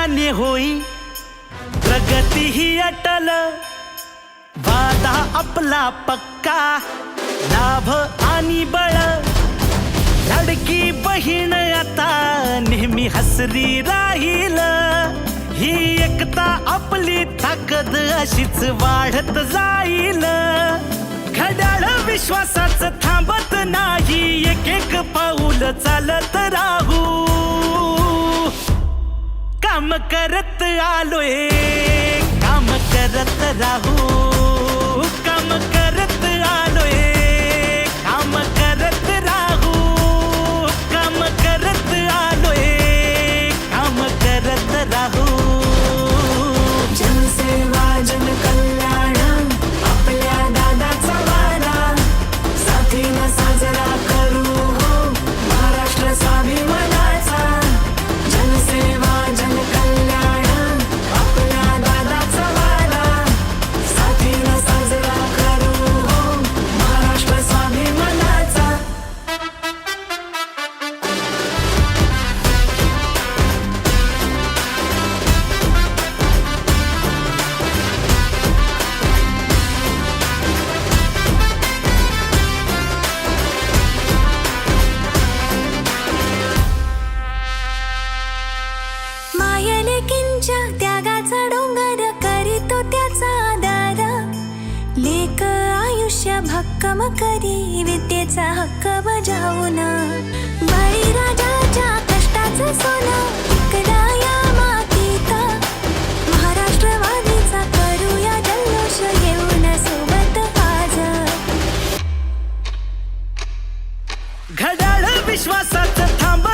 त्याने होई प्रगती ही अटल, वादा आपला पक्का, लाभ आणि बळ, लाडकी बहीण आता नेहमी हसरी राहील, ही एकता आपली ताकद अशीच वाढत जाईल, घड्याळ विश्वासाचं थांबत नाही, एक एक पाऊल चालत राहू, काम करत आलोय, काम करत राहू, काम करत आलोय, काम करत राहू, काम करत आलोय, काम करत राहू. जनसेवा जनकल्याण आपल्या दादाचा वादा, साथीनं साजरा करू हो महाराष्ट्र स्वाभिमानाचा. जनसेवा जनकल्याण आपल्या दादाचा वादा, साथीनं साजरा करू हो महाराष्ट्र स्वाभिमानाचा. मायलेकींच्या त्यागाचा डोंगर करीतो त्याचा आदर, लेक आयुष्य भक्कम करी विद्येचा हक्क बजावून, बळीराजाच्या कष्टाचं सोनं इकला या मातीत, महाराष्ट्रवादीचा करूया जल्लोष घेऊन सोबत आज. घड्याळ विश्वासाचं थांब